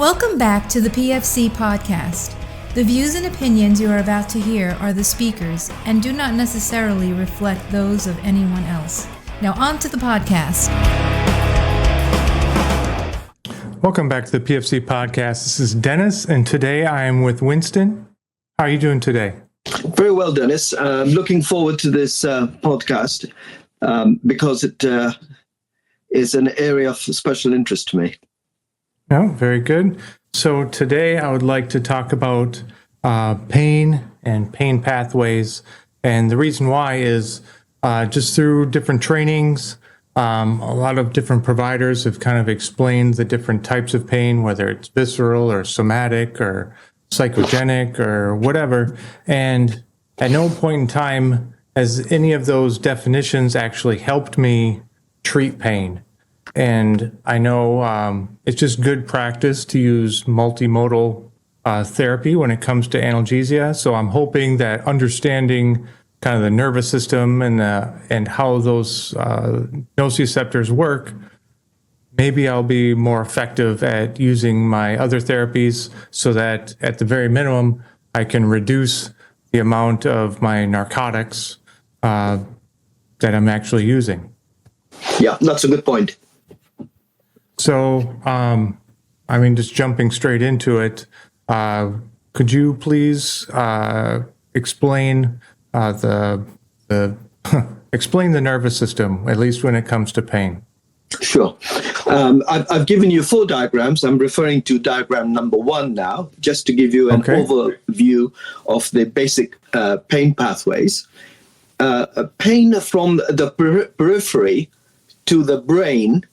Welcome back to the PFC podcast. The views and opinions you are about to hear are the speakers and do not necessarily reflect those of anyone else. Now on to the podcast. Welcome back to the PFC podcast. This is Dennis, and today I am with Winston. How are you doing today? Very well, Dennis. Looking forward to this podcast because it is an area of special interest to me. Oh, very good. So today I would like to talk about pain and pain pathways. And the reason why is just through different trainings, a lot of different providers have kind of explained the different types of pain, whether it's visceral or somatic or psychogenic or whatever. And at no point in time has any of those definitions actually helped me treat pain. And I know it's just good practice to use multimodal therapy when it comes to analgesia. So I'm hoping that understanding kind of the nervous system and how those nociceptors work, maybe I'll be more effective at using my other therapies so that at the very minimum, I can reduce the amount of my narcotics that I'm actually using. Yeah, that's a good point. So, just jumping straight into it, could you please explain explain the nervous system, at least when it comes to pain? Sure. I've given you 4 diagrams. I'm referring to diagram number 1 now, just to give you an overview of the basic pain pathways. Pain from the periphery to the brain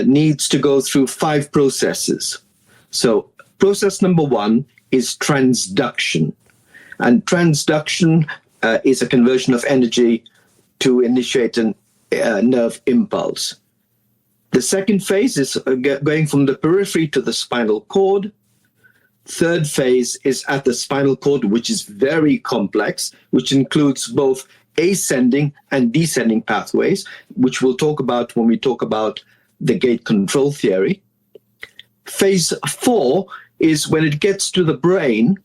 needs to go through 5 processes. So process number 1 is transduction. And transduction is a conversion of energy to initiate a nerve impulse. The second phase is going from the periphery to the spinal cord. Third phase is at the spinal cord, which is very complex, which includes both ascending and descending pathways, which we'll talk about when we talk about the gate control theory. Phase 4 is when it gets to the brain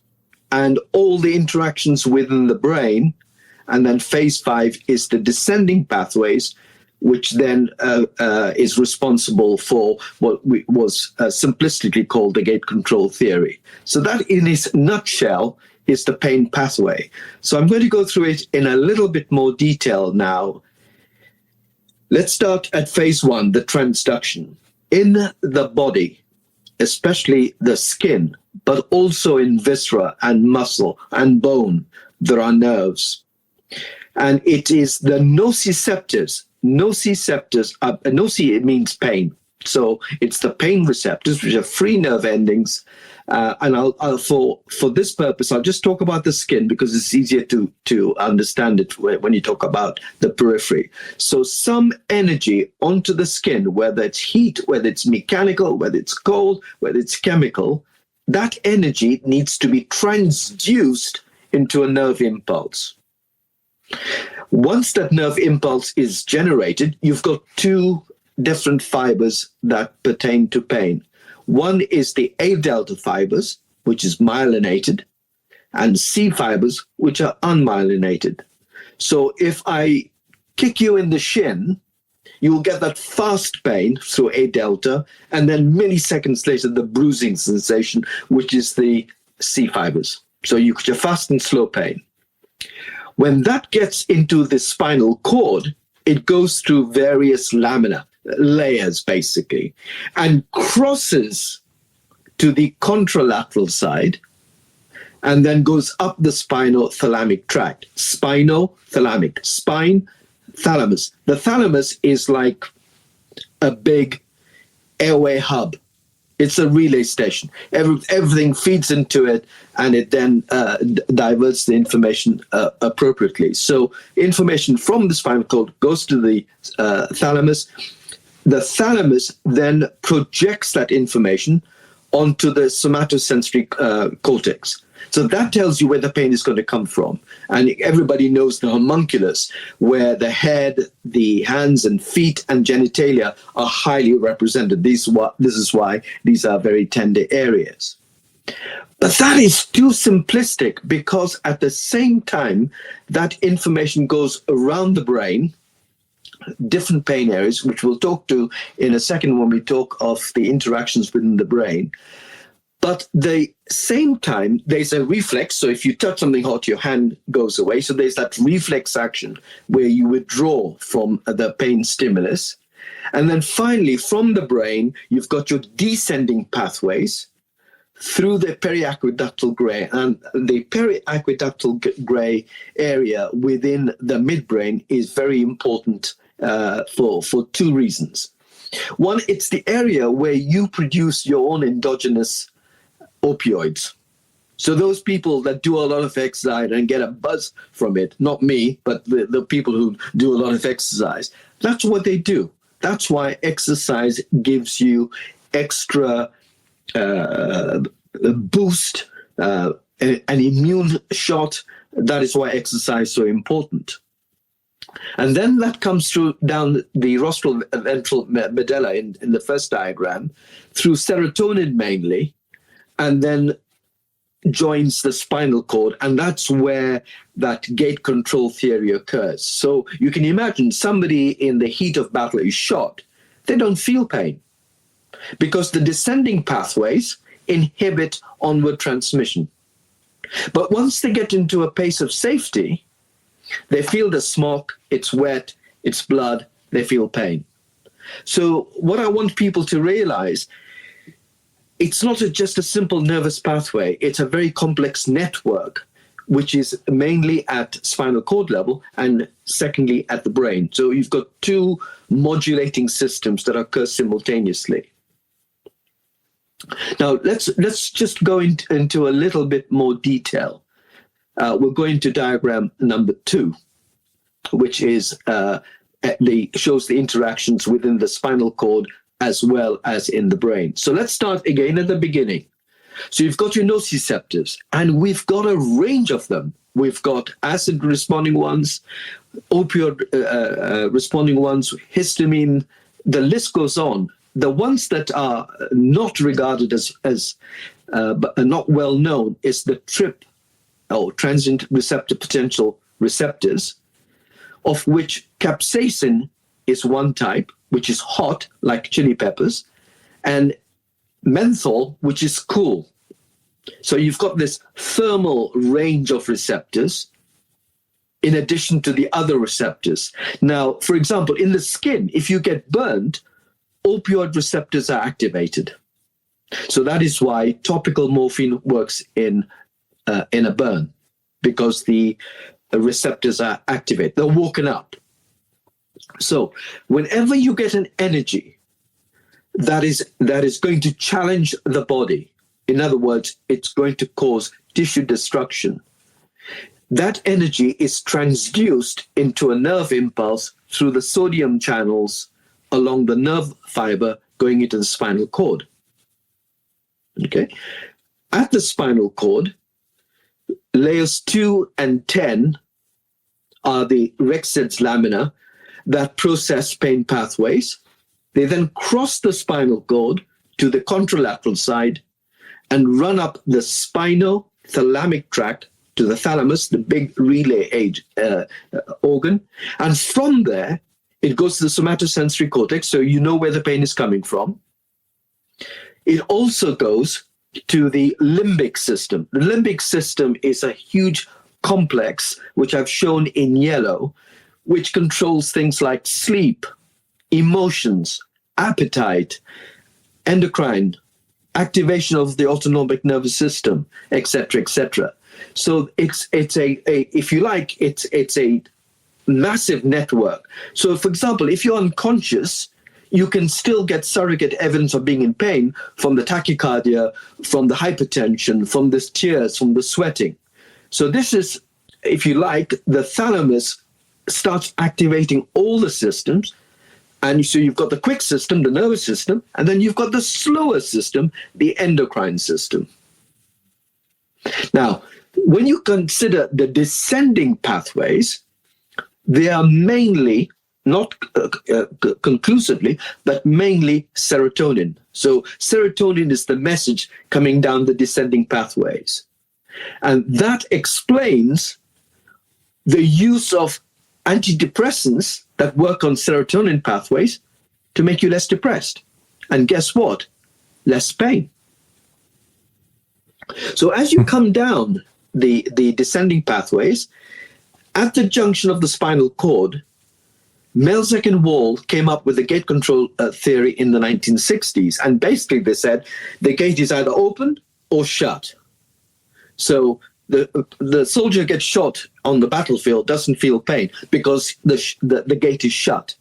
and all the interactions within the brain. And then phase 5 is the descending pathways, which then is responsible for what was simplistically called the gate control theory. So that in its nutshell is the pain pathway. So I'm going to go through it in a little bit more detail now. Let's start at phase 1, the transduction. In the body, especially the skin, but also in viscera and muscle and bone, there are nerves. And it is the nociceptives. Noci means pain. So it's the pain receptors, which are free nerve endings. And I'll for this purpose, I'll just talk about the skin because it's easier to understand it when you talk about the periphery. So some energy onto the skin, whether it's heat, whether it's mechanical, whether it's cold, whether it's chemical, that energy needs to be transduced into a nerve impulse. Once that nerve impulse is generated, you've got 2 different fibers that pertain to pain. One is the A delta fibers, which is myelinated, and C fibers, which are unmyelinated. So if I kick you in the shin, you will get that fast pain through A delta, and then milliseconds later, the bruising sensation, which is the C fibers. So you get your fast and slow pain. When that gets into the spinal cord, it goes through various layers, basically, and crosses to the contralateral side, and then goes up the spinothalamic tract. Spinothalamic, spine, thalamus. The thalamus is like a big airway hub. It's a relay station. Everything feeds into it, and it then diverts the information appropriately. So information from the spinal cord goes to the thalamus. The thalamus then projects that information onto the somatosensory cortex. So that tells you where the pain is going to come from. And everybody knows the homunculus, where the head, the hands and feet and genitalia are highly represented. This is why these are very tender areas. But that is too simplistic, because at the same time, that information goes around the brain, different pain areas, which we'll talk to in a second when we talk of the interactions within the brain. But the same time, there's a reflex. So if you touch something hot, your hand goes away. So there's that reflex action where you withdraw from the pain stimulus. And then finally, from the brain, you've got your descending pathways through the periaqueductal gray. And the periaqueductal gray area within the midbrain is very important for two reasons. One, it's the area where you produce your own endogenous opioids. So those people that do a lot of exercise and get a buzz from it, not me, but the people who do a lot of exercise, that's what they do. That's why exercise gives you extra boost, an immune shot. That is why exercise is so important. And then that comes through down the rostral ventral medulla in the first diagram, through serotonin mainly, and then joins the spinal cord. And that's where that gate control theory occurs. So you can imagine somebody in the heat of battle is shot. They don't feel pain because the descending pathways inhibit onward transmission. But once they get into a place of safety, they feel the smoke, it's wet, it's blood, they feel pain. So what I want people to realize, it's not just a simple nervous pathway, it's a very complex network, which is mainly at spinal cord level and secondly at the brain. So you've got two modulating systems that occur simultaneously. Now, let's just go into a little bit more detail. We'll go into diagram number 2, which is shows the interactions within the spinal cord as well as in the brain. So let's start again at the beginning. So you've got your nociceptives, and we've got a range of them. We've got acid responding ones, opioid responding ones, histamine, the list goes on. The ones that are not regarded as not well known is the TRP, or transient receptor potential receptors, of which capsaicin is one type, which is hot, like chili peppers, and menthol, which is cool. So you've got this thermal range of receptors in addition to the other receptors. Now, for example, in the skin, if you get burned, opioid receptors are activated. So that is why topical morphine works in a burn, because the receptors are activated. They're woken up. So whenever you get an energy that is going to challenge the body, in other words, it's going to cause tissue destruction, that energy is transduced into a nerve impulse through the sodium channels along the nerve fiber going into the spinal cord. Okay? At the spinal cord, layers 2 and 10 are the Rexed's lamina that process pain pathways. They then cross the spinal cord to the contralateral side and run up the spinothalamic tract to the thalamus, the big relay organ. And from there, it goes to the somatosensory cortex, so you know where the pain is coming from. It also goes to the limbic system. The limbic system is a huge complex, which I've shown in yellow, which controls things like sleep, emotions, appetite, endocrine, activation of the autonomic nervous system, etc., etc. So it's a if you like, it's a massive network. So, for example, if you're unconscious, you can still get surrogate evidence of being in pain from the tachycardia, from the hypertension, from the tears, from the sweating. So this is, if you like, the thalamus starts activating all the systems. And so you've got the quick system, the nervous system, and then you've got the slower system, the endocrine system. Now, when you consider the descending pathways, they are mainly, not conclusively, but mainly serotonin. So serotonin is the message coming down the descending pathways. And that explains the use of antidepressants that work on serotonin pathways to make you less depressed. And guess what? Less pain. So as you come down the descending pathways, at the junction of the spinal cord, Melzack and Wall came up with the gate control theory in the 1960s. And basically they said the gate is either open or shut. So the soldier gets shot on the battlefield, doesn't feel pain because the gate is shut.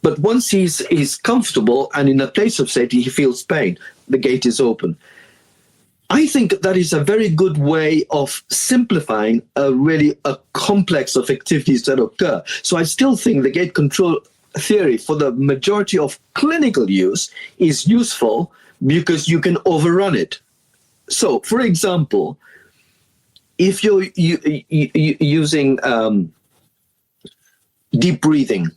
But once he's comfortable and in a place of safety, he feels pain. The gate is open. I think that is a very good way of simplifying a complex of activities that occur. So I still think the gate control theory for the majority of clinical use is useful because you can overrun it. So, for example, if you're using deep breathing,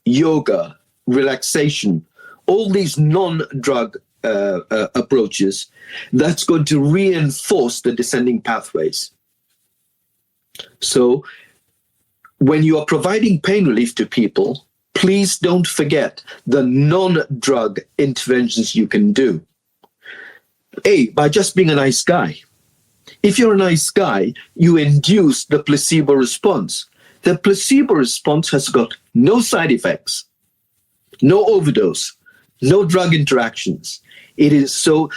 yoga, relaxation, all these non-drug approaches, that's going to reinforce the descending pathways. So when you are providing pain relief to people, please don't forget the non-drug interventions you can do. By just being a nice guy. If you're a nice guy, you induce the placebo response. The placebo response has got no side effects, no overdose, no drug interactions. It is so,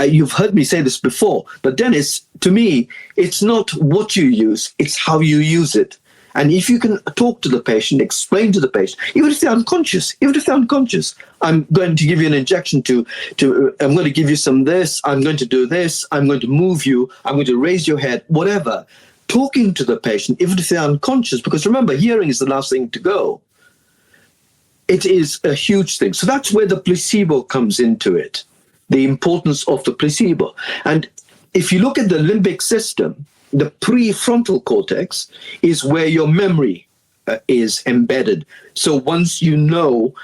you've heard me say this before, but Dennis, to me, it's not what you use, it's how you use it. And if you can talk to the patient, explain to the patient, even if they're unconscious, I'm going to give you an injection I'm going to give you some this, I'm going to do this, I'm going to move you, I'm going to raise your head, whatever. Talking to the patient, even if they're unconscious, because remember, hearing is the last thing to go. It is a huge thing. So that's where the placebo comes into it, the importance of the placebo. And if you look at the limbic system, the prefrontal cortex is where your memory is embedded. So once you know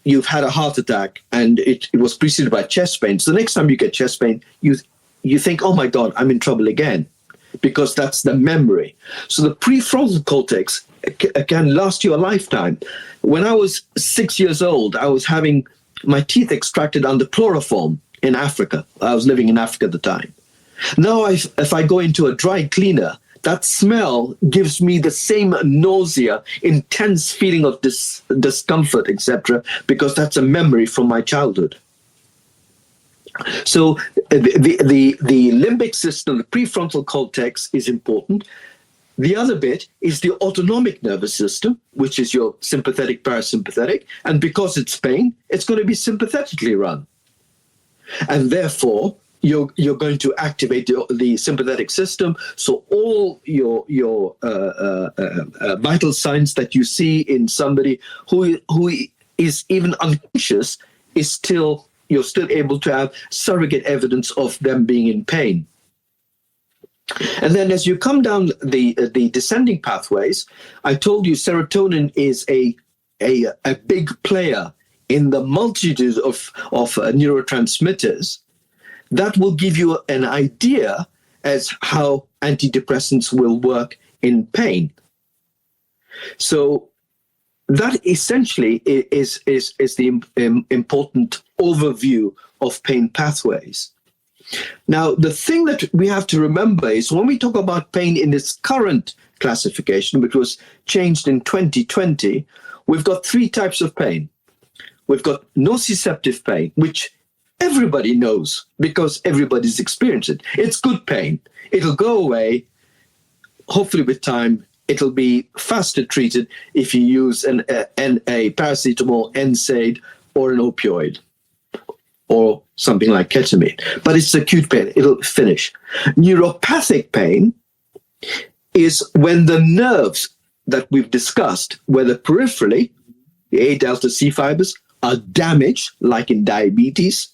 you've had a heart attack and it was preceded by chest pain, so the next time you get chest pain, you think, oh my God, I'm in trouble again, because that's the memory. So the prefrontal cortex can last you a lifetime. When I was 6 years old, I was having my teeth extracted under chloroform in Africa. I was living in Africa at the time. Now, if I go into a dry cleaner, that smell gives me the same nausea, intense feeling of discomfort, etc., because that's a memory from my childhood. So the limbic system, the prefrontal cortex, is important. The other bit is the autonomic nervous system, which is your sympathetic, parasympathetic. And because it's pain, it's going to be sympathetically run. And therefore, you're going to activate the sympathetic system. So all your vital signs that you see in somebody who is even unconscious you're still able to have surrogate evidence of them being in pain. And then as you come down the descending pathways, I told you serotonin is a big player in the multitude of neurotransmitters. That will give you an idea as how antidepressants will work in pain. So that essentially is the important overview of pain pathways. Now, the thing that we have to remember is when we talk about pain in its current classification, which was changed in 2020, we've got three types of pain. We've got nociceptive pain, which everybody knows because everybody's experienced it. It's good pain. It'll go away. Hopefully with time, it'll be faster treated if you use a paracetamol, NSAID, or an opioid, or something like ketamine. But it's acute pain. It'll finish. Neuropathic pain is when the nerves that we've discussed, whether peripherally, the A delta C fibers, are damaged, like in diabetes,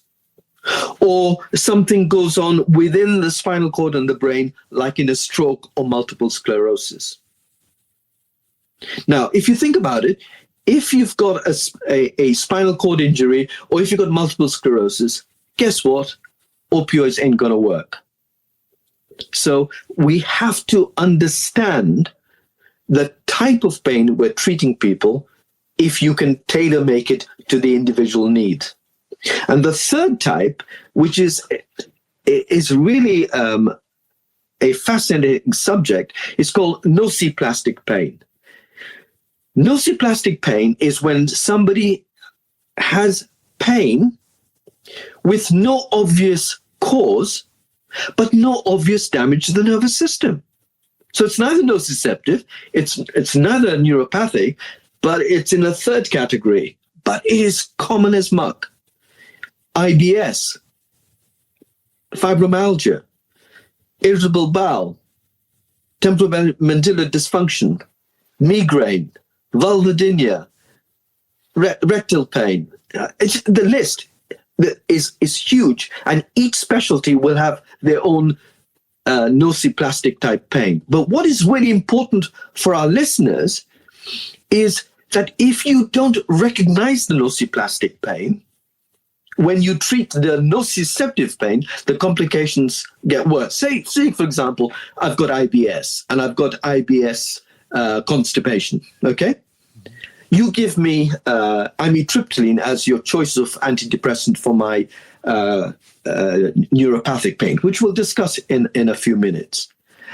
or something goes on within the spinal cord and the brain, like in a stroke or multiple sclerosis. Now, if you think about it, if you've got a spinal cord injury or if you've got multiple sclerosis, guess what? Opioids ain't going to work. So we have to understand the type of pain we're treating people if you can tailor make it to the individual need. And the third type, which is really a fascinating subject, is called nociplastic pain. Nociplastic pain is when somebody has pain with no obvious cause, but no obvious damage to the nervous system. So it's neither nociceptive, it's neither neuropathic, but it's in a third category. But it is common as muck. IBS, fibromyalgia, irritable bowel, temporomandibular dysfunction, migraine, vulvodynia, rectal pain. The list is huge, and each specialty will have their own nociplastic type pain. But what is really important for our listeners is that if you don't recognize the nociplastic pain, when you treat the nociceptive pain, the complications get worse. Say, for example, I've got IBS and I've got IBS constipation, okay? You give me amitriptyline as your choice of antidepressant for my neuropathic pain, which we'll discuss in a few minutes.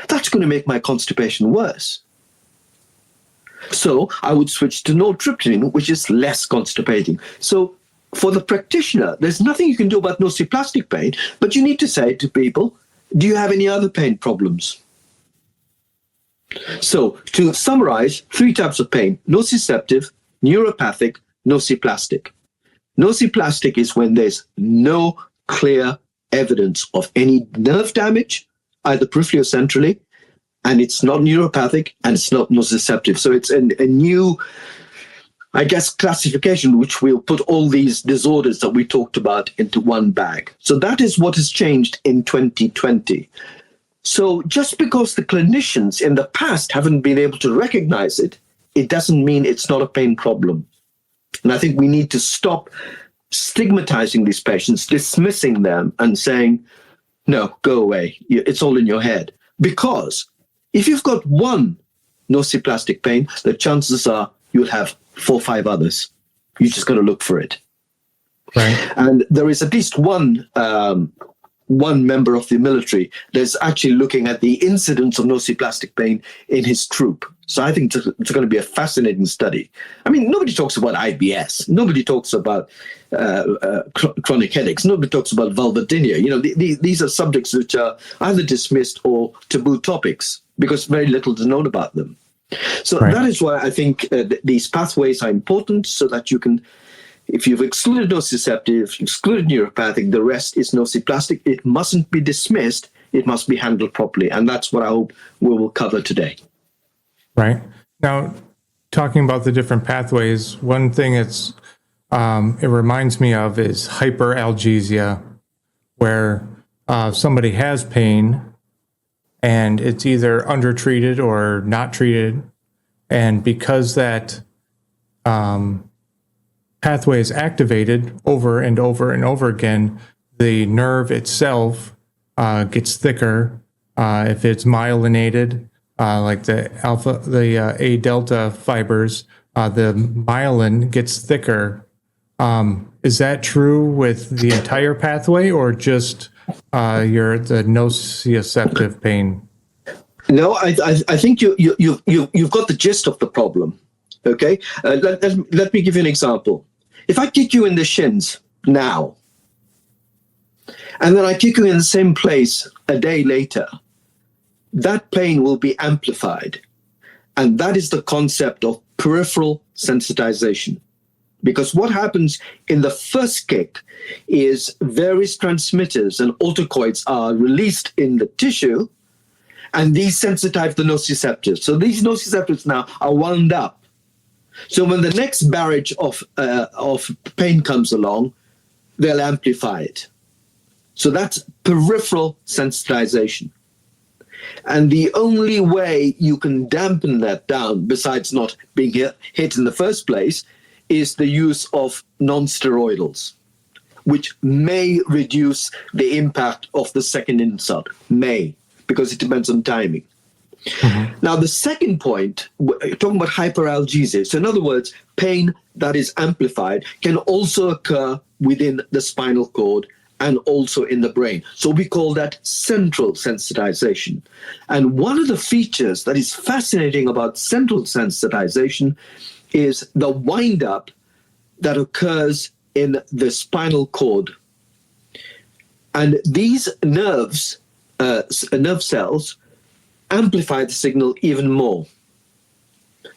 That's going to make my constipation worse. So I would switch to nortriptyline, which is less constipating. So for the practitioner, there's nothing you can do about nociplastic pain, but you need to say to people, do you have any other pain problems? So to summarize, 3 types of pain: nociceptive, neuropathic, nociplastic. Nociplastic is when there's no clear evidence of any nerve damage, either peripherally or centrally, and it's not neuropathic and it's not nociceptive. So it's a new, I guess, classification, which will put all these disorders that we talked about into one bag. So that is what has changed in 2020. So just because the clinicians in the past haven't been able to recognize it, it doesn't mean it's not a pain problem. And I think we need to stop stigmatizing these patients, dismissing them and saying, no, go away. It's all in your head. Because if you've got one nociplastic pain, the chances are you'll have 4 or 5 others. You just got to look for it. Right. And there is at least one member of the military that's actually looking at the incidence of nociplastic pain in his troop. So I think it's going to be a fascinating study. I mean, nobody talks about IBS. Nobody talks about chronic headaches. Nobody talks about vulvodynia. You know, these are subjects which are either dismissed or taboo topics because very little is known about them. So right. That is why I think these pathways are important, so that you can, if you've excluded nociceptive, excluded neuropathic, the rest is nociplastic. It mustn't be dismissed. It must be handled properly. And that's what I hope we will cover today. Right. Now, talking about the different pathways, one thing it reminds me of is hyperalgesia, where somebody has pain and it's either undertreated or not treated. And because that pathway is activated over and over and over again, the nerve itself gets thicker. If it's myelinated, like the A delta fibers, the myelin gets thicker. Is that true with the entire pathway, or just the nociceptive pain? No, I think you've got the gist of the problem. Okay, let me give you an example. If I kick you in the shins now, and then I kick you in the same place a day later, that pain will be amplified. And that is the concept of peripheral sensitization. Because what happens in the first kick is various transmitters and autocoids are released in the tissue, and these sensitize the nociceptors. So these nociceptors now are wound up. So when the next barrage of pain comes along, they'll amplify it. So that's peripheral sensitization. And the only way you can dampen that down, besides not being hit in the first place, is the use of non-steroidals, which may reduce the impact of the second insult. May, because it depends on timing. Mm-hmm. Now, the second point, talking about hyperalgesia. So in other words, pain that is amplified can also occur within the spinal cord and also in the brain. So we call that central sensitization. And one of the features that is fascinating about central sensitization is the wind-up that occurs in the spinal cord. And these nerves, nerve cells, amplify the signal even more.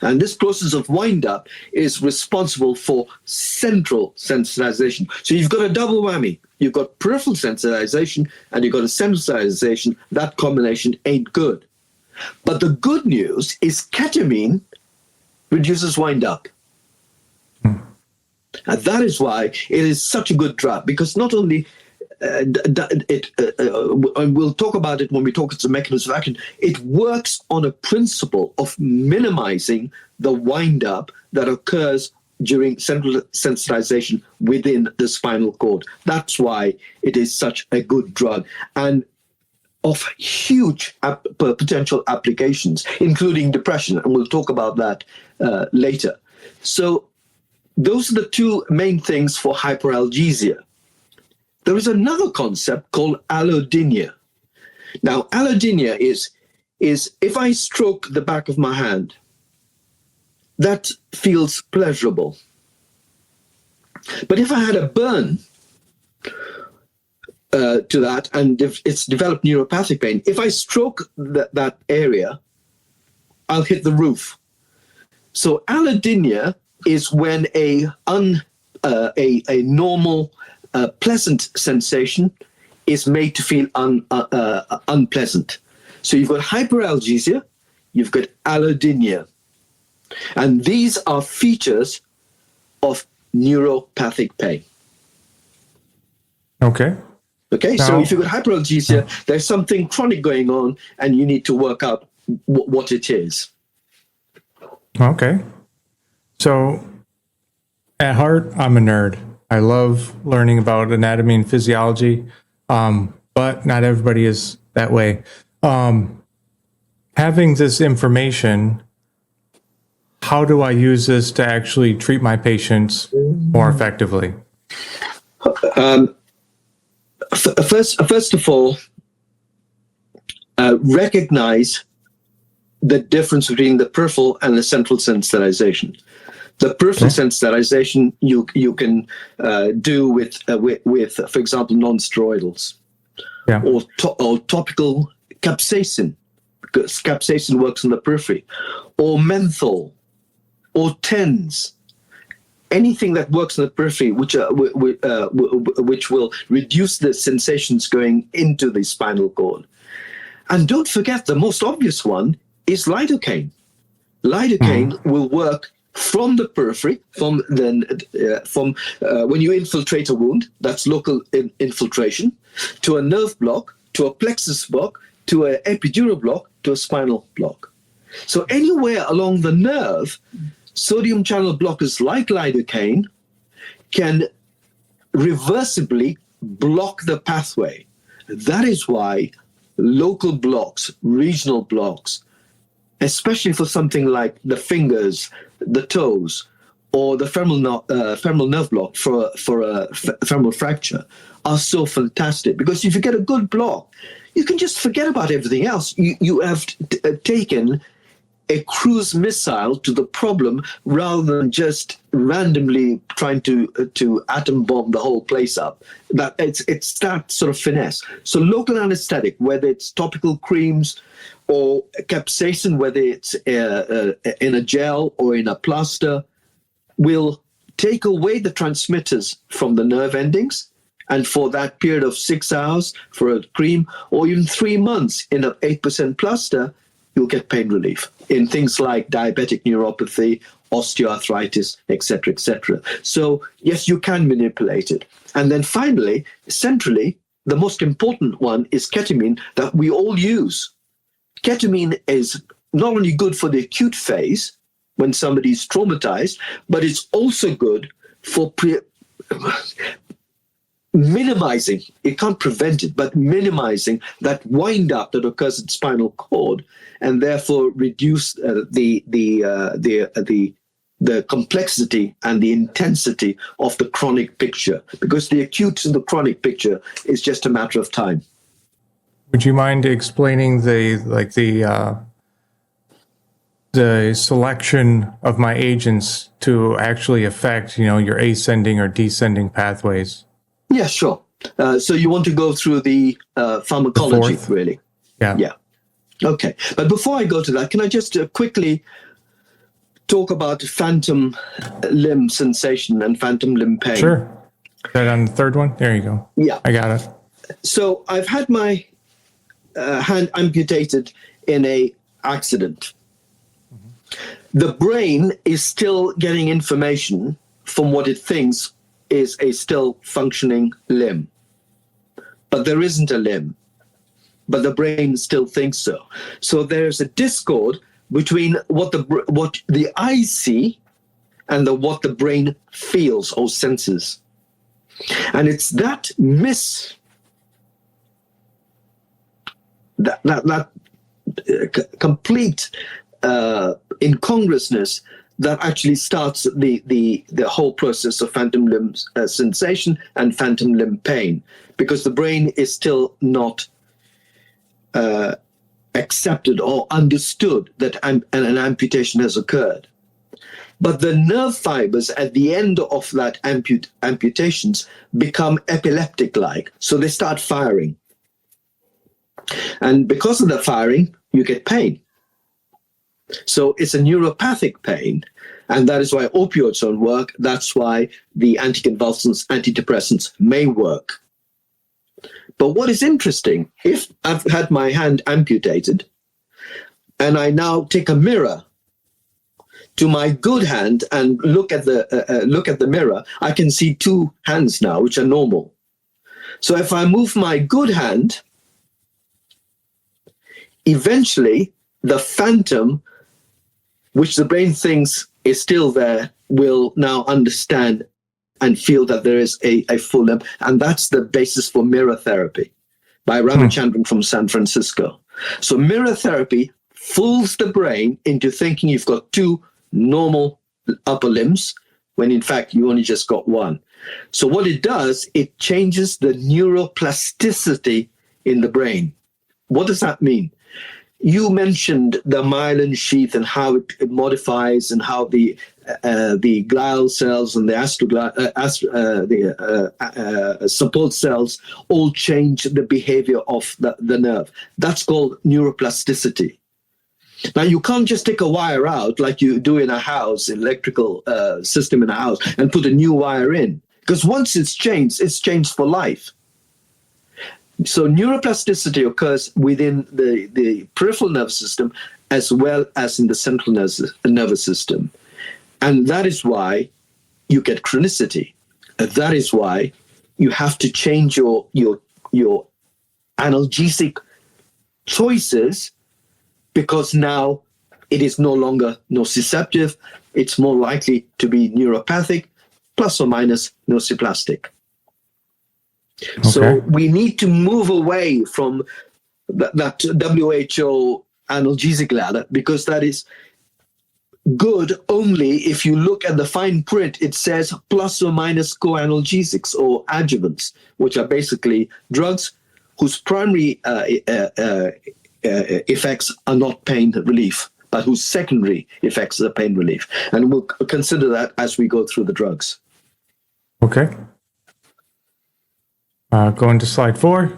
And this process of wind-up is responsible for central sensitization. So you've got a double whammy. You've got peripheral sensitization and you've got a central sensitization. That combination ain't good. But the good news is ketamine reduces wind-up. And that is why it is such a good drug, because not only and we'll talk about it when we talk about the mechanism of action, it works on a principle of minimizing the wind-up that occurs during central sensitization within the spinal cord. That's why it is such a good drug, and of huge potential applications, including depression, and we'll talk about that later. So those are the two main things for hyperalgesia. There is another concept called allodynia. Now, allodynia is if I stroke the back of my hand, that feels pleasurable. But if I had a burn to that, and if it's developed neuropathic pain, if I stroke that area, I'll hit the roof. So allodynia is when a normal pleasant sensation is made to feel unpleasant. So you've got hyperalgesia, you've got allodynia. And these are features of neuropathic pain. Okay. Okay, so if you've got hyperalgesia, there's something chronic going on and you need to work out what it is. Okay. So at heart, I'm a nerd. I love learning about anatomy and physiology, but not everybody is that way. Having this information, how do I use this to actually treat my patients more effectively? First of all, recognize the difference between the peripheral and the central sensitization. The peripheral sensitization you can do with, for example, non-steroidals, or topical capsaicin, because capsaicin works in the periphery, or menthol, or TENS. Anything that works in the periphery, which will reduce the sensations going into the spinal cord. And don't forget, the most obvious one is lidocaine. Lidocaine will work from the periphery, from when you infiltrate a wound, that's local infiltration, to a nerve block, to a plexus block, to an epidural block, to a spinal block. So anywhere along the nerve, sodium channel blockers like lidocaine can reversibly block the pathway. That is why local blocks, regional blocks, especially for something like the fingers, the toes, or the femoral nerve block for a femoral fracture, are so fantastic. Because if you get a good block, you can just forget about everything else. You have taken a cruise missile to the problem rather than just randomly trying to atom bomb the whole place up. That it's that sort of finesse. So local anesthetic, whether it's topical creams or capsaicin, whether it's in a gel or in a plaster, will take away the transmitters from the nerve endings. And for that period of 6 hours for a cream, or even 3 months in an 8% plaster, you'll get pain relief in things like diabetic neuropathy, osteoarthritis, etc., etc. So yes, you can manipulate it. And then finally, centrally, the most important one is ketamine that we all use. Ketamine is not only good for the acute phase when somebody's traumatized, but it's also good for minimizing, it can't prevent it, but minimizing that wind up that occurs in spinal cord, and therefore reduce the complexity and the intensity of the chronic picture, because the acute and the chronic picture is just a matter of time. Would you mind explaining the selection of my agents to actually affect, your ascending or descending pathways? Yeah, sure. So you want to go through the pharmacology, really? Yeah. Okay. But before I go to that, can I just quickly talk about phantom limb sensation and phantom limb pain? Sure. Is that on the third one? There you go. Yeah. I got it. So I've had my hand amputated in a accident. The brain is still getting information from what it thinks is a still functioning limb. But there isn't a limb. But the brain still thinks so. So there's a discord between what the eyes see and what the brain feels or senses. And it's that complete incongruousness that actually starts the whole process of phantom limb sensation and phantom limb pain, because the brain is still not accepted or understood that an amputation has occurred. But the nerve fibers at the end of that amputations become epileptic-like, so they start firing. And because of the firing, you get pain. So it's a neuropathic pain, and that is why opioids don't work. That's why the anticonvulsants, antidepressants may work. But what is interesting, if I've had my hand amputated and I now take a mirror to my good hand and look at the mirror, I can see two hands now, which are normal. So if I move my good hand, eventually the phantom, which the brain thinks is still there, will now understand and feel that there is a full limb. And that's the basis for mirror therapy by Ramachandran from San Francisco. So mirror therapy fools the brain into thinking you've got two normal upper limbs, when in fact you only just got one. So what it does, it changes the neuroplasticity in the brain. What does that mean? You mentioned the myelin sheath and how it modifies, and how the glial cells and the support cells all change the behavior of the nerve. That's called neuroplasticity. Now, you can't just take a wire out like you do in a house, electrical system in a house, and put a new wire in. Because once it's changed for life. So neuroplasticity occurs within the peripheral nervous system as well as in the central nervous system. And that is why you get chronicity. That is why you have to change your analgesic choices, because now it is no longer nociceptive. It's more likely to be neuropathic, plus or minus nociplastic. Okay. So we need to move away from that WHO analgesic ladder, because that is good only if you look at the fine print. It says plus or minus co-analgesics or adjuvants, which are basically drugs whose primary effects are not pain relief, but whose secondary effects are pain relief. And we'll consider that as we go through the drugs. Okay. Going to slide 4.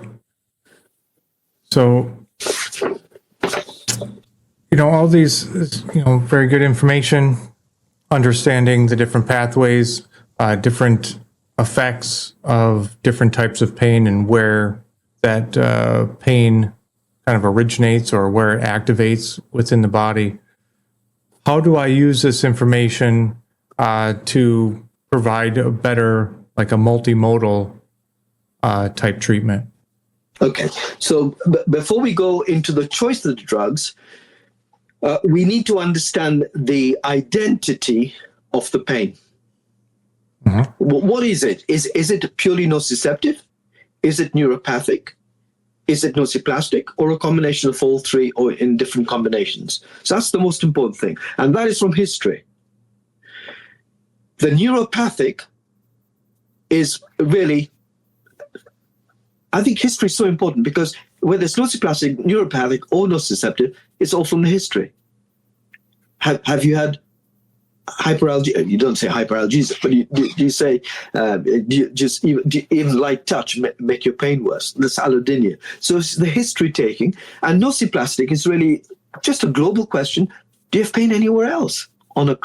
So, all these, very good information, understanding the different pathways, different effects of different types of pain, and where that pain kind of originates or where it activates within the body. How do I use this information to provide a better, like a multimodal type treatment? Okay, so before we go into the choice of the drugs, we need to understand the identity of the pain. Mm-hmm. What is it? Is it purely nociceptive? Is it neuropathic? Is it nociplastic, or a combination of all three, or in different combinations? So that's the most important thing, and that is from history. The neuropathic is really, I think history is so important, because whether it's nociplastic, neuropathic, or nociceptive, it's all from the history. Have you had hyperalgesia? You don't say hyperalgesia, but you say even light touch make your pain worse. That's allodynia. So it's the history taking, and nociplastic is really just a global question. Do you have pain anywhere else on a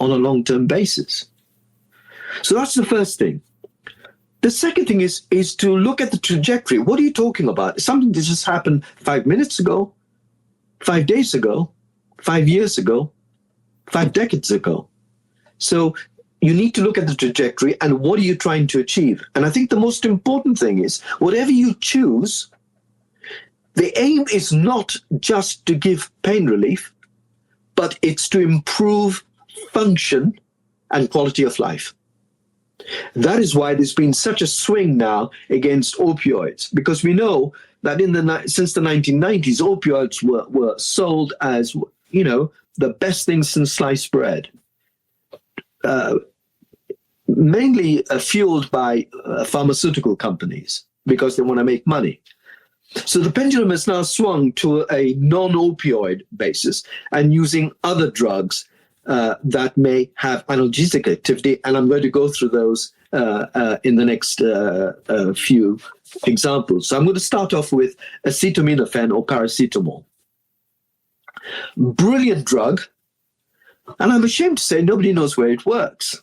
long-term basis? So that's the first thing. The second thing is to look at the trajectory. What are you talking about? Something that just happened 5 minutes ago, 5 days ago, 5 years ago, 5 decades ago. So you need to look at the trajectory and what are you trying to achieve? And I think the most important thing is, whatever you choose, the aim is not just to give pain relief, but it's to improve function and quality of life. That is why there's been such a swing now against opioids, because we know that since the 1990s, opioids were sold as, the best thing since sliced bread, mainly fueled by pharmaceutical companies because they want to make money. So the pendulum has now swung to a non-opioid basis and using other drugs that may have analgesic activity, and I'm going to go through those in the next few examples. So I'm going to start off with acetaminophen or paracetamol. Brilliant drug, and I'm ashamed to say nobody knows where it works.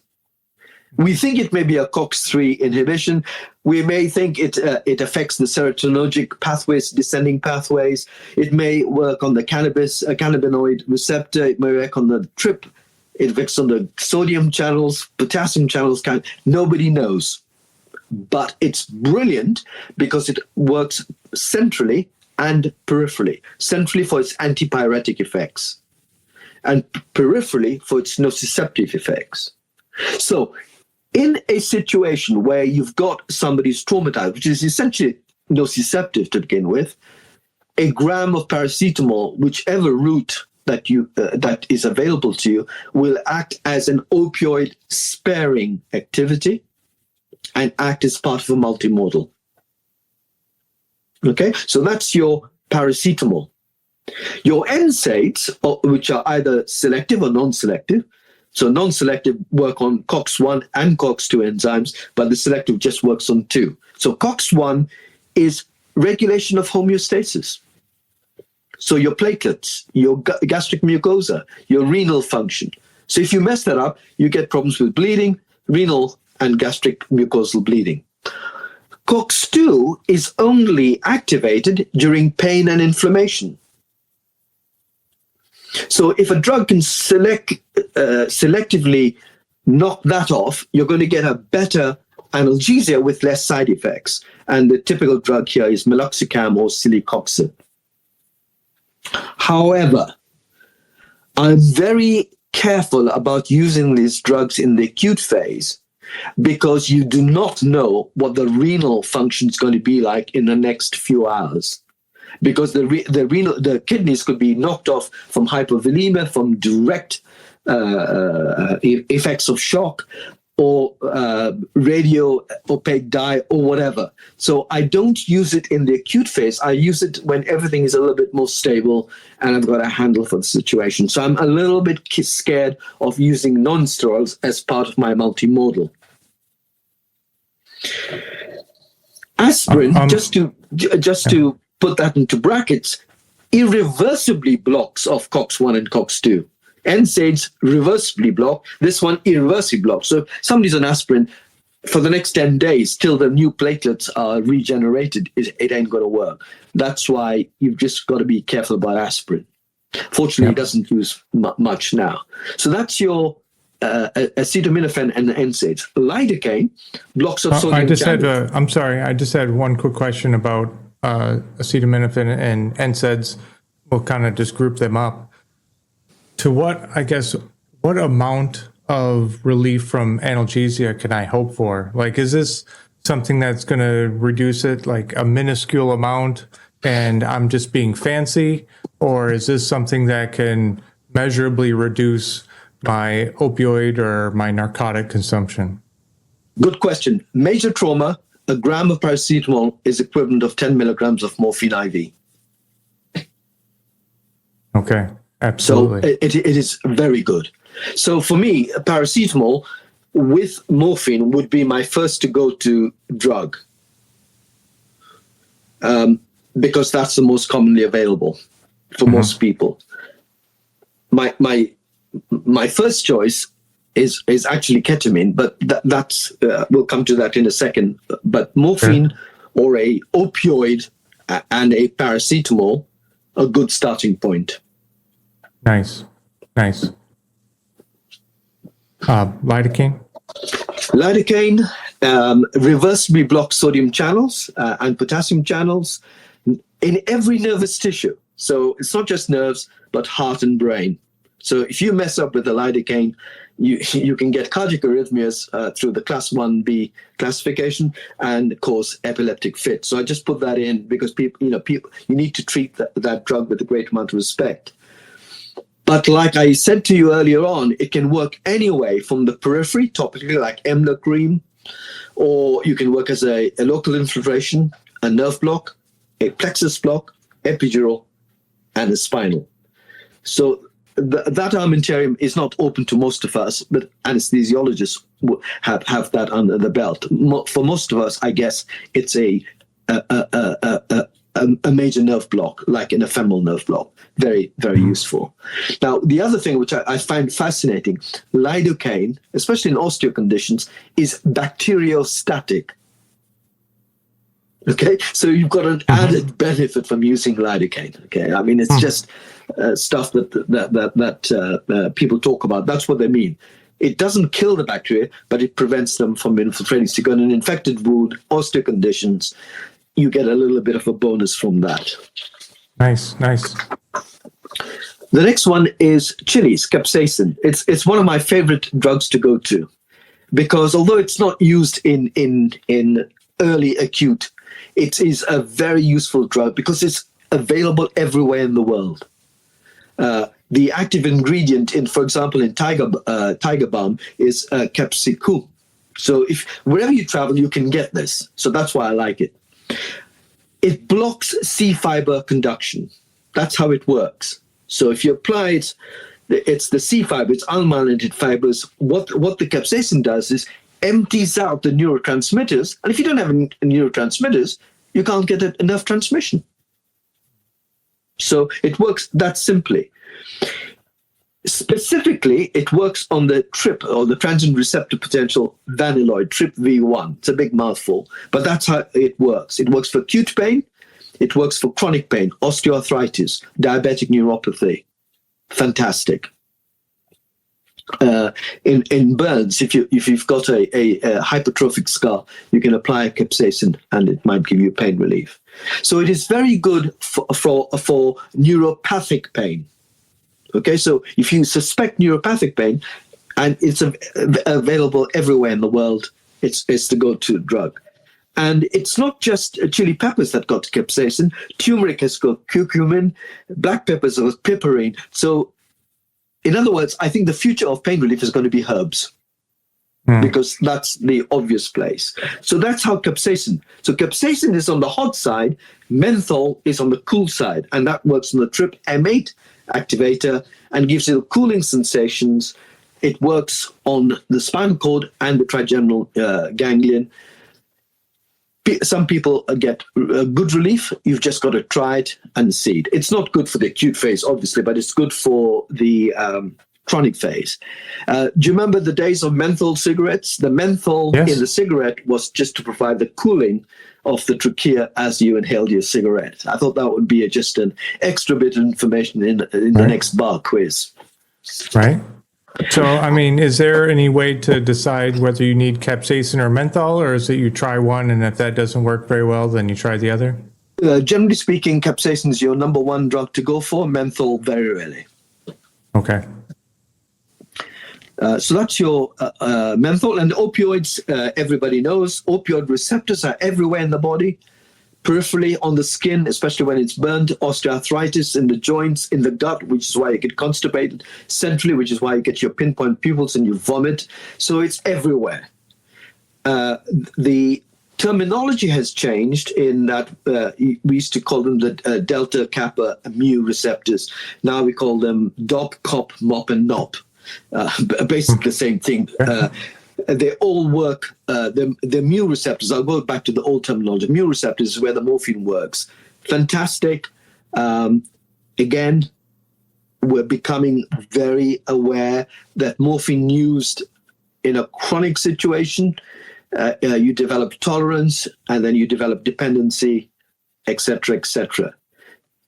We think it may be a COX-3 inhibition. We may think it affects the serotonergic pathways, descending pathways. It may work on the cannabinoid receptor. It may work on the TRP. It works on the sodium channels, potassium channels. Nobody knows. But it's brilliant because it works centrally and peripherally. Centrally for its antipyretic effects, and peripherally for its nociceptive effects. So in a situation where you've got somebody who's traumatized, which is essentially nociceptive to begin with, a gram of paracetamol, whichever route that is available to you, will act as an opioid sparing activity and act as part of a multimodal. Okay, so that's your paracetamol. Your NSAIDs, which are either selective or non-selective. So non-selective work on COX-1 and COX-2 enzymes, but the selective just works on 2. So COX-1 is regulation of homeostasis. So your platelets, your gastric mucosa, your renal function. So if you mess that up, you get problems with bleeding, renal and gastric mucosal bleeding. COX-2 is only activated during pain and inflammation. So if a drug can selectively knock that off, you're going to get a better analgesia with less side effects. And the typical drug here is meloxicam or celecoxib. However, I'm very careful about using these drugs in the acute phase, because you do not know what the renal function is going to be like in the next few hours. Because the kidneys could be knocked off from hypovolemia, from direct effects of shock, or radio opaque dye, or whatever. So I don't use it in the acute phase. I use it when everything is a little bit more stable and I've got a handle for the situation. So I'm a little bit scared of using non-steroids as part of my multimodal. Aspirin, just to put that into brackets, irreversibly blocks off COX-1 and COX-2. NSAIDs reversibly block, this one irreversibly blocks. So if somebody's on aspirin for the next 10 days till the new platelets are regenerated, it ain't going to work. That's why you've just got to be careful about aspirin. Fortunately, It doesn't use much now. So that's your acetaminophen and NSAIDs. Lidocaine blocks off sodium channels. I'm sorry, I just had one quick question about acetaminophen and NSAIDs, we'll kind of just group them up. To what amount of relief from analgesia can I hope for? Like, is this something that's going to reduce it like a minuscule amount and I'm just being fancy? Or is this something that can measurably reduce my opioid or my narcotic consumption? Good question. Major trauma, a gram of paracetamol is equivalent of 10 milligrams of morphine IV. Okay, absolutely. So it is very good. So for me, paracetamol with morphine would be my first to go to drug, because that's the most commonly available for most people. My first choice is actually ketamine, but that's we'll come to that in a second. But morphine or a opioid and a paracetamol, a good starting point. Nice. Lidocaine? Lidocaine reversibly blocks sodium channels and potassium channels in every nervous tissue. So it's not just nerves, but heart and brain. So if you mess up with the lidocaine, you can get cardiac arrhythmias through the class 1B classification and cause epileptic fits. So I just put that in because people, you need to treat that drug with a great amount of respect. But like I said to you earlier on, it can work anyway from the periphery, topically like Emla cream, or you can work as a local infiltration, a nerve block, a plexus block, epidural, and a spinal. So that armamentarium is not open to most of us, but anesthesiologists have that under the belt. For most of us, I guess it's a major nerve block, like an ephemeral nerve block. Very, very useful. Now, the other thing which I find fascinating, lidocaine, especially in osteo conditions, is bacteriostatic. Okay, so you've got an added benefit from using lidocaine. Okay, I mean it's just stuff that people talk about. That's what they mean. It doesn't kill the bacteria, but it prevents them from infiltrating. So you've got an infected wound, osteo conditions. You get a little bit of a bonus from that. Nice. The next one is chilies, capsaicin. It's one of my favorite drugs to go to, because although it's not used in early acute, it is a very useful drug because it's available everywhere in the world. The active ingredient in, for example, in tiger balm is capsaicin. So if wherever you travel, you can get this. So that's why I like it. It blocks C fiber conduction. That's how it works. So if you apply it, it's the C fiber, it's unmyelinated fibers. What the capsaicin does is empties out the neurotransmitters. And if you don't have neurotransmitters, you can't get enough transmission. So it works that simply. Specifically, it works on the TRP, or the transient receptor potential vanilloid, TRPV1. It's a big mouthful, but that's how it works. It works for acute pain. It works for chronic pain, osteoarthritis, diabetic neuropathy. Fantastic. In burns, if you've got a hypertrophic scar, you can apply a capsaicin and it might give you pain relief. So it is very good for neuropathic pain. Okay, so if you suspect neuropathic pain, and it's available everywhere in the world, it's the go-to drug. And it's not just chili peppers that got capsaicin. Turmeric has got curcumin, black peppers have got piperine. So, in other words, I think the future of pain relief is going to be herbs, because that's the obvious place. So that's how capsaicin. So capsaicin is on the hot side, menthol is on the cool side, and that works on the TRPM8 activator and gives you cooling sensations. It works on the spinal cord and the trigeminal ganglion. Some people get good relief. You've just got to try it and see it. It's not good for the acute phase, obviously, but it's good for the chronic phase. Do you remember the days of menthol cigarettes? The menthol in the cigarette was just to provide the cooling of the trachea as you inhaled your cigarette. I thought that would be just an extra bit of information in the next bar quiz. Right. So, I mean, is there any way to decide whether you need capsaicin or menthol, or is it you try one and if that doesn't work very well, then you try the other? Generally speaking, capsaicin is your number one drug to go for. Menthol, very rarely. Okay. So that's your menthol. And opioids, everybody knows. Opioid receptors are everywhere in the body, peripherally, on the skin, especially when it's burned, osteoarthritis in the joints, in the gut, which is why you get constipated, centrally, which is why you get your pinpoint pupils and you vomit. So it's everywhere. The terminology has changed in that we used to call them the delta, kappa, mu receptors. Now we call them DOP, COP, MOP, and NOP. Basically the same thing. They all work. The mu receptors, I'll go back to the old terminology. Mu receptors is where the morphine works. Fantastic. Again, we're becoming very aware that morphine used in a chronic situation, you develop tolerance, and then you develop dependency, etc., etc.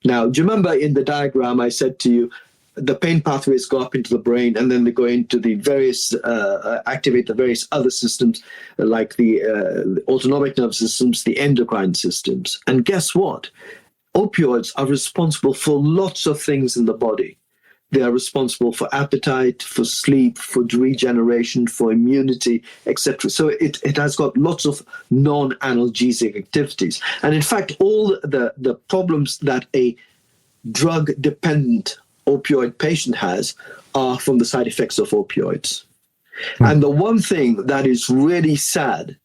Now, do you remember in the diagram I said to you, the pain pathways go up into the brain, and then they go into the various, activate the various other systems, like the autonomic nervous systems, the endocrine systems. And guess what? Opioids are responsible for lots of things in the body. They are responsible for appetite, for sleep, for regeneration, for immunity, etc. So it has got lots of non-analgesic activities. And in fact, all the problems that a drug-dependent opioid patient has are from the side effects of opioids. And the one thing that is really sad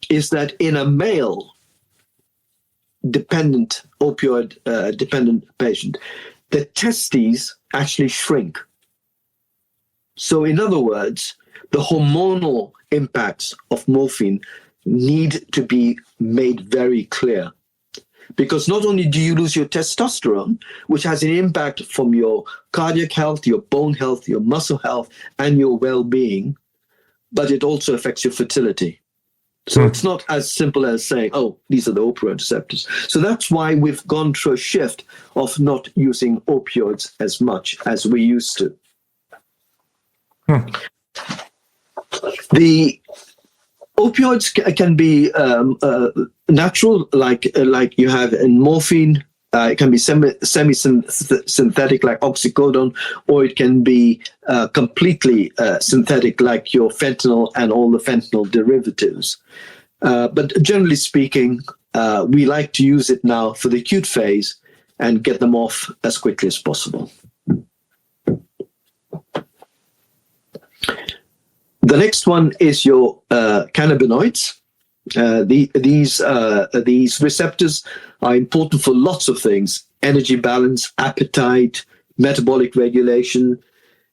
is that in a male dependent opioid dependent patient, the testes actually shrink. So in other words, the hormonal impacts of morphine need to be made very clear. Because not only do you lose your testosterone, which has an impact from your cardiac health, your bone health, your muscle health, and your well-being, but it also affects your fertility. So it's not as simple as saying, oh, these are the opioid receptors. So that's why we've gone through a shift of not using opioids as much as we used to. The opioids can be natural, like you have in morphine. It can be semi-synthetic, like oxycodone, or it can be completely synthetic, like your fentanyl and all the fentanyl derivatives. But generally speaking, we like to use it now for the acute phase and get them off as quickly as possible. The next one is your cannabinoids. These receptors are important for lots of things: energy balance, appetite, metabolic regulation,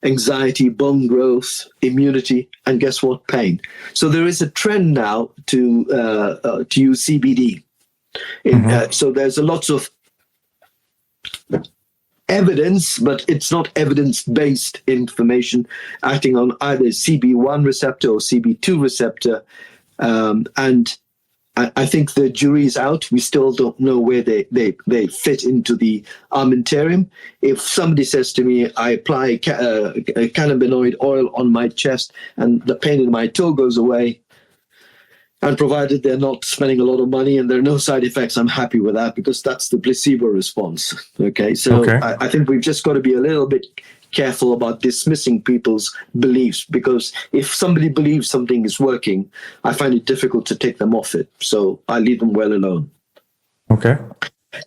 anxiety, bone growth, immunity, and guess what? Pain. So there is a trend now to use CBD. So there's a lot of evidence, but it's not evidence-based information acting on either CB1 receptor or CB2 receptor. And I think the jury is out. We still don't know where they fit into the armamentarium. If somebody says to me, I apply a cannabinoid oil on my chest and the pain in my toe goes away, and provided they're not spending a lot of money and there are no side effects, I'm happy with that, because that's the placebo response. Okay, so I think we've just got to be a little bit careful about dismissing people's beliefs, because if somebody believes something is working, I find it difficult to take them off it. So I leave them well alone. Okay.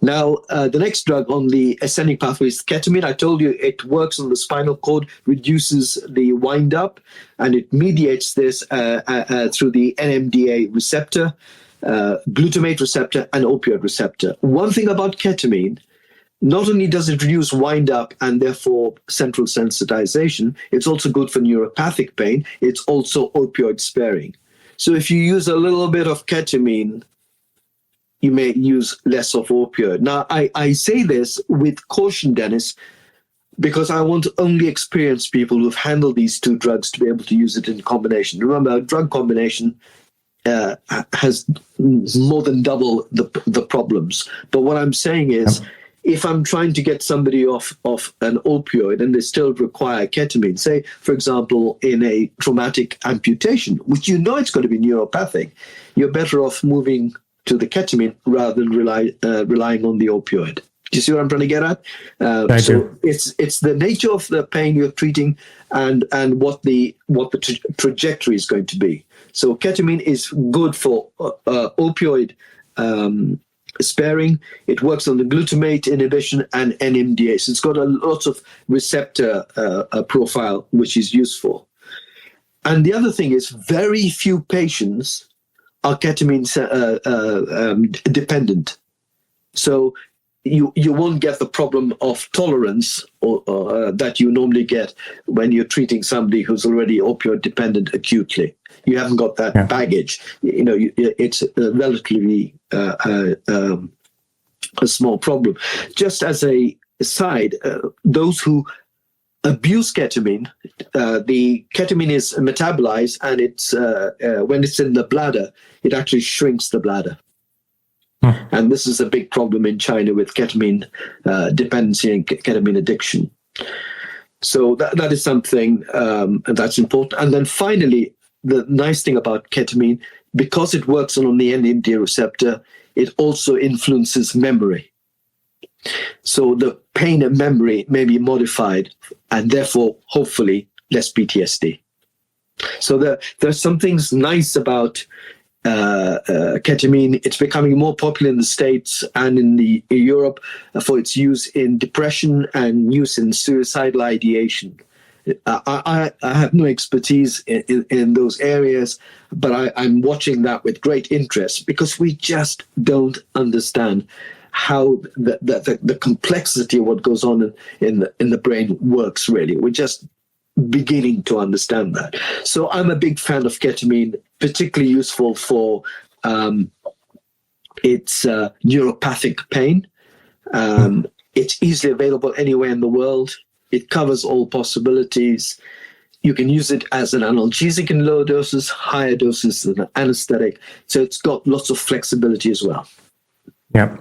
Now, the next drug on the ascending pathway is ketamine. I told you it works on the spinal cord, reduces the wind up, and it mediates this through the NMDA receptor, glutamate receptor, and opioid receptor. One thing about ketamine, not only does it reduce wind up and therefore central sensitization, it's also good for neuropathic pain. It's also opioid sparing. So if you use a little bit of ketamine, you may use less of opioid. Now, I say this with caution, Dennis, because I want only experienced people who've handled these two drugs to be able to use it in combination. Remember, a drug combination has more than double the problems. But what I'm saying is, if I'm trying to get somebody off an opioid and they still require ketamine, say, for example, in a traumatic amputation, which you know it's going to be neuropathic, you're better off moving to the ketamine rather than relying on the opioid. Do you see what I'm trying to get at? So it's the nature of the pain you're treating and what the trajectory is going to be. So ketamine is good for opioid sparing. It works on the glutamate inhibition and NMDA. So it's got a lot of receptor profile, which is useful. And the other thing is very few patients are ketamine dependent. So you won't get the problem of tolerance or that you normally get when you're treating somebody who's already opioid dependent acutely. You haven't got that baggage. It's relatively a small problem. Just as a aside, those who abuse ketamine, the ketamine is metabolized, and it's when it's in the bladder, it actually shrinks the bladder. And this is a big problem in China with ketamine dependency and ketamine addiction. So that is something that's important. And then finally, the nice thing about ketamine, because it works on the NMDA receptor, it also influences memory. So the pain and memory may be modified, and therefore, hopefully, less PTSD. So there's some things nice about ketamine. It's becoming more popular in the States and in Europe for its use in depression and use in suicidal ideation. I have no expertise in those areas, but I'm watching that with great interest because we just don't understand how the complexity of what goes on in the brain works, really. We're just beginning to understand that. So I'm a big fan of ketamine, particularly useful for its neuropathic pain. It's easily available anywhere in the world. It covers all possibilities. You can use it as an analgesic in low doses, higher doses as an anesthetic. So it's got lots of flexibility as well. Yep.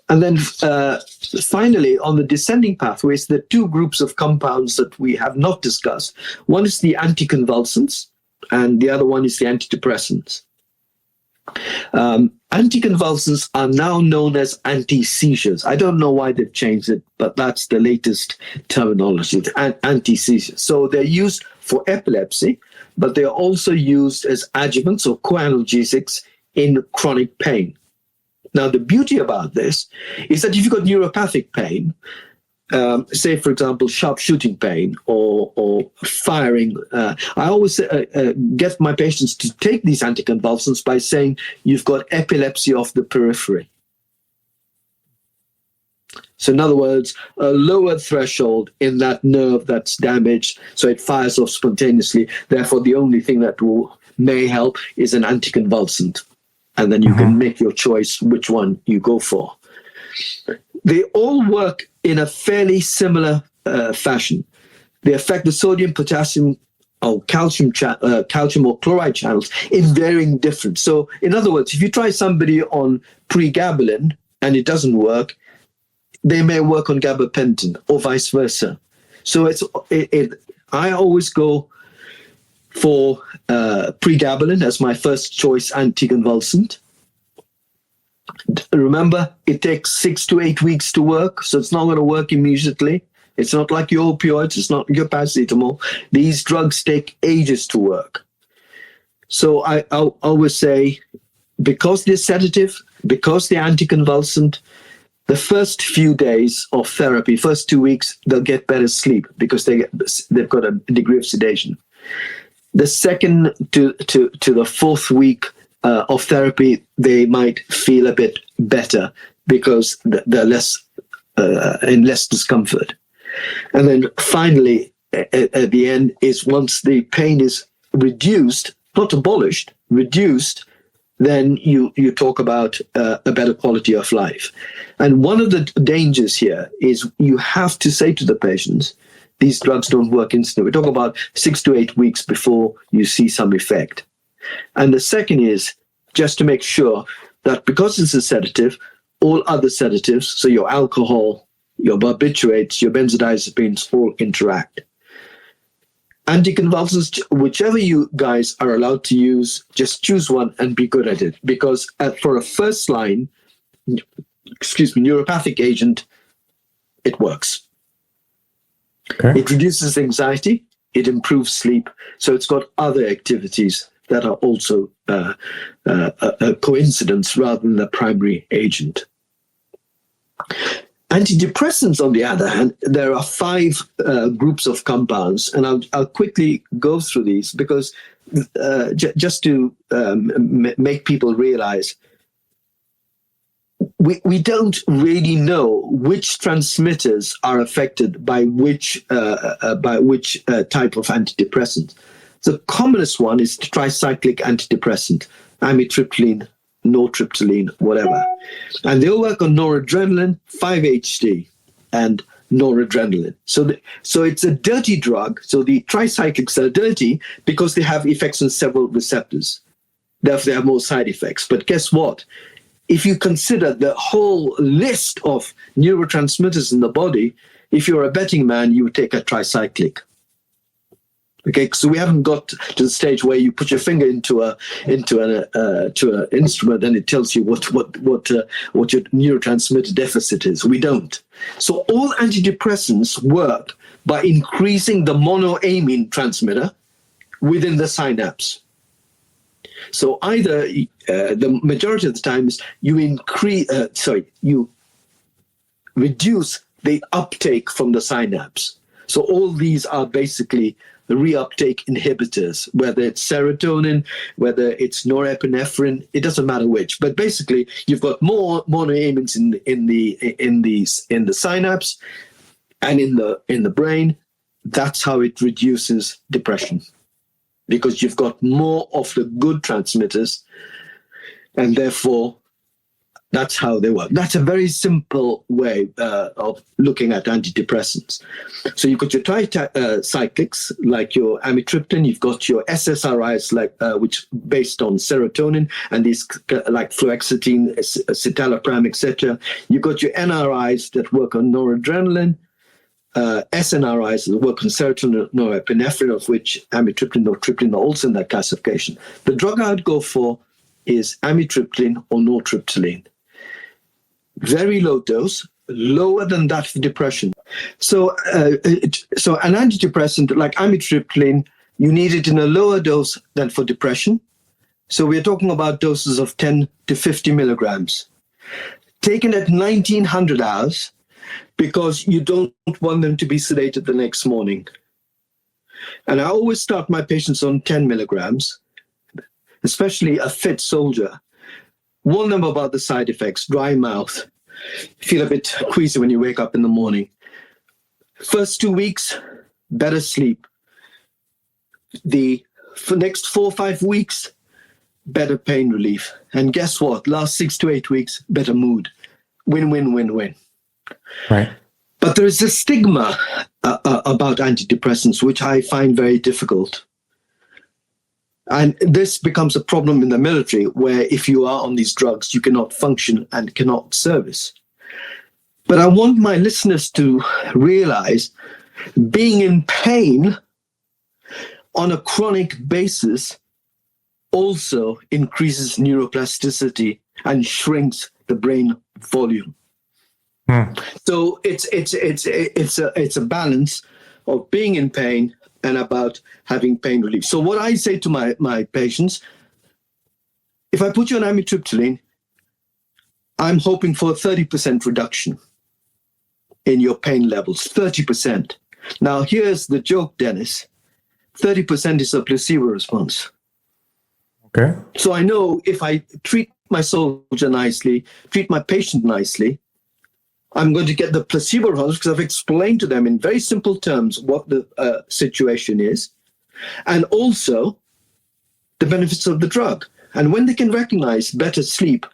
And then finally, on the descending pathways, there are two groups of compounds that we have not discussed. One is the anticonvulsants, and the other one is the antidepressants. Anticonvulsants are now known as anti-seizures. I don't know why they've changed it, but that's the latest terminology, anti-seizures. So they're used for epilepsy, but they're also used as adjuvants or co-analgesics in chronic pain. Now, the beauty about this is that if you've got neuropathic pain, say, for example, sharp shooting pain or firing, I always get my patients to take these anticonvulsants by saying you've got epilepsy of the periphery. So in other words, a lower threshold in that nerve that's damaged, so it fires off spontaneously. Therefore, the only thing that may help is an anticonvulsant. And then you can make your choice which one you go for. They all work in a fairly similar fashion. They affect the sodium, potassium, or calcium or chloride channels in varying difference. So in other words, if you try somebody on pregabalin and it doesn't work, they may work on gabapentin or vice versa. So I always go for pregabalin as my first choice anticonvulsant. Remember, it takes 6 to 8 weeks to work, so it's not going to work immediately. It's not like your opioids, it's not your paracetamol. These drugs take ages to work. So I always say, because they're sedative, because they're anticonvulsant, the first few days of therapy, first 2 weeks, they'll get better sleep because they've got a degree of sedation. The second to the fourth week of therapy, they might feel a bit better because they're less in less discomfort. And then finally, at the end, is once the pain is reduced, not abolished, reduced, then you talk about a better quality of life. And one of the dangers here is you have to say to the patients, these drugs don't work instantly. We're talking about 6 to 8 weeks before you see some effect. And the second is just to make sure that because it's a sedative, all other sedatives, so your alcohol, your barbiturates, your benzodiazepines, all interact. Anticonvulsants, whichever you guys are allowed to use, just choose one and be good at it. Because for a first line, neuropathic agent, it works. Okay. It reduces anxiety, it improves sleep. So it's got other activities that are also a coincidence rather than the primary agent. Antidepressants, on the other hand, there are 5 groups of compounds, and I'll quickly go through these because just to make people realize, we don't really know which transmitters are affected by which type of antidepressant. The commonest one is tricyclic antidepressant, amitriptyline, nortriptyline, whatever. And they all work on noradrenaline, 5-HT, and noradrenaline. So it's a dirty drug. So the tricyclics are dirty because they have effects on several receptors. Therefore, they have more side effects. But guess what? If you consider the whole list of neurotransmitters in the body, if you're a betting man, you would take a tricyclic. Okay, so we haven't got to the stage where you put your finger into an instrument and it tells you what your neurotransmitter deficit is. We don't. So all antidepressants work by increasing the monoamine transmitter within the synapse. So either the majority of the times you you reduce the uptake from the synapse. So all these are basically the reuptake inhibitors, whether it's serotonin, whether it's norepinephrine, it doesn't matter which. But basically, you've got more monoamines in the synapse and in the brain. That's how it reduces depression, because you've got more of the good transmitters, and therefore that's how they work. That's a very simple way of looking at antidepressants. So you've got your tricyclics, like your amitriptyline. You've got your SSRIs, which based on serotonin, and these like fluoxetine, citalopram, etc. You've got your NRIs that work on noradrenaline, SNRIs that work on serotonin, norepinephrine, of which amitriptyline, nortriptyline are also in that classification. The drug I'd go for is amitriptyline or nortriptyline. Very low dose, lower than that for depression. So an antidepressant like amitriptyline, you need it in a lower dose than for depression. So we're talking about doses of 10 to 50 milligrams. Taken at 1900 hours, because you don't want them to be sedated the next morning. And I always start my patients on 10 milligrams, especially a fit soldier. Warn them about the side effects: dry mouth, feel a bit queasy when you wake up in the morning. First 2 weeks, better sleep. For next 4 or 5 weeks, better pain relief. And guess what? Last 6 to 8 weeks, better mood. Win, win, win, win. Right. But there is a stigma about antidepressants, which I find very difficult. And this becomes a problem in the military, where if you are on these drugs, you cannot function and cannot service. But I want my listeners to realize being in pain on a chronic basis also increases neuroplasticity and shrinks the brain volume. So it's a balance of being in pain and about having pain relief. So what I say to my patients, if I put you on amitriptyline, I'm hoping for a 30% reduction in your pain levels, 30%. Now, here's the joke, Dennis. 30% is a placebo response. Okay. So I know if I treat my soldier nicely, treat my patient nicely, I'm going to get the placebo response because I've explained to them in very simple terms what the situation is, and also the benefits of the drug. And when they can recognize better sleep,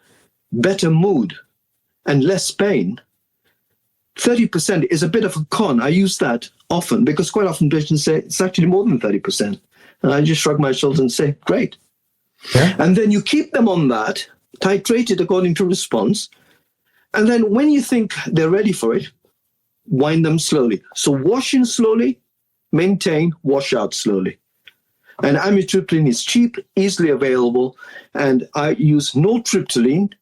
better mood, and less pain, 30% is a bit of a con. I use that often because quite often patients say it's actually more than 30%. And I just shrug my shoulders and say, great. Yeah. And then you keep them on that, titrate it according to response. And then when you think they're ready for it, wind them slowly. So wash in slowly, maintain, wash out slowly. And amitriptyline is cheap, easily available, and I use nortriptyline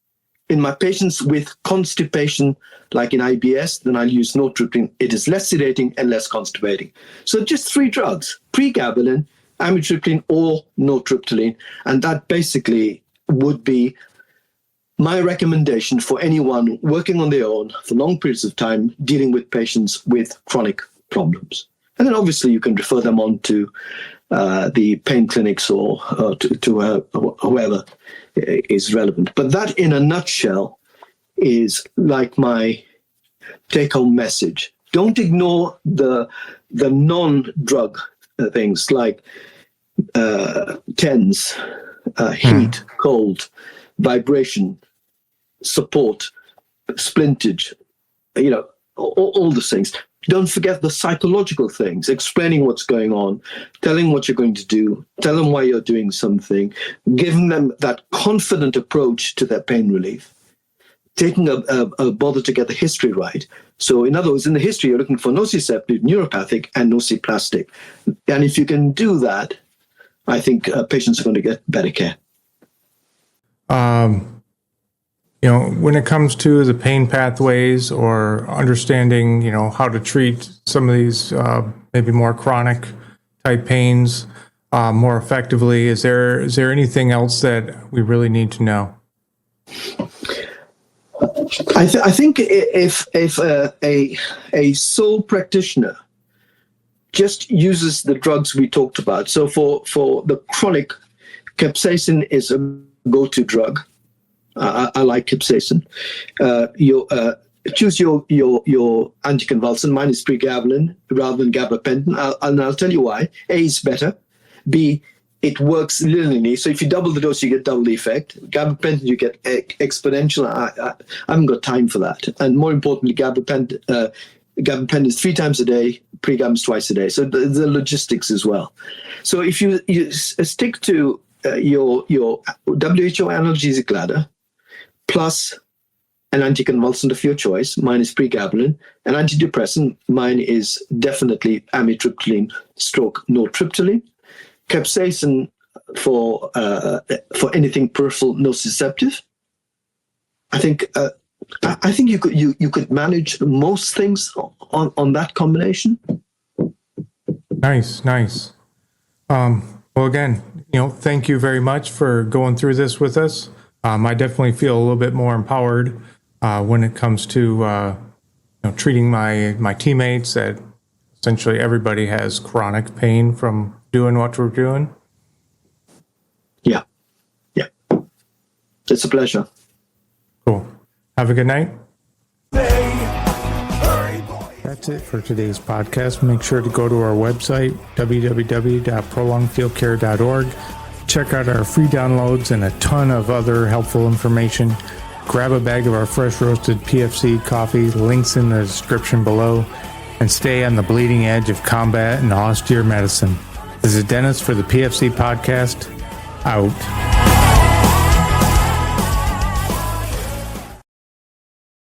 in my patients with constipation, like in IBS. Then I'll use nortriptyline. It is less sedating and less constipating. So just 3 drugs: pregabalin, amitriptyline, or nortriptyline, and that basically would be my recommendation for anyone working on their own for long periods of time, dealing with patients with chronic problems. And then obviously you can refer them on to the pain clinics or to whoever is relevant. But that, in a nutshell, is like my take-home message. Don't ignore the non-drug things like TENS, heat, cold, vibration, support, splintage, all those things. Don't forget the psychological things, explaining what's going on, telling what you're going to do, tell them why you're doing something, giving them that confident approach to their pain relief, taking a bother to get the history right. So in other words, in the history, you're looking for nociceptive, neuropathic, and nociplastic. And if you can do that, I think patients are going to get better care. When it comes to the pain pathways or understanding, how to treat some of these maybe more chronic type pains more effectively, is there anything else that we really need to know? I think if a sole practitioner just uses the drugs we talked about, so for the chronic, capsaicin is a go-to drug. I like capsaicin. Choose your anticonvulsant. Mine is pregabalin rather than gabapentin. I'll tell you why. A is better. B, it works linearly. So if you double the dose, you get double the effect. Gabapentin, you get exponential. I haven't got time for that. And more importantly, gabapentin is 3 times a day. Pregabalin is twice a day. So the logistics as well. So if you stick to your WHO analgesic ladder, plus an anticonvulsant of your choice. Mine is pregabalin. An antidepressant. Mine is definitely amitriptyline / nortriptyline. Capsaicin for anything peripheral nociceptive. I think you could manage most things on that combination. Nice. Well, again, thank you very much for going through this with us. I definitely feel a little bit more empowered when it comes to treating my teammates. That essentially everybody has chronic pain from doing what we're doing. Yeah. It's a pleasure. Cool. Have a good night. That's it for today's podcast. Make sure to go to our website, www.prolongedfieldcare.org. Check out our free downloads and a ton of other helpful information. Grab a bag of our fresh roasted PFC coffee, links in the description below, and stay on the bleeding edge of combat and austere medicine. This is Dennis for the PFC podcast, out.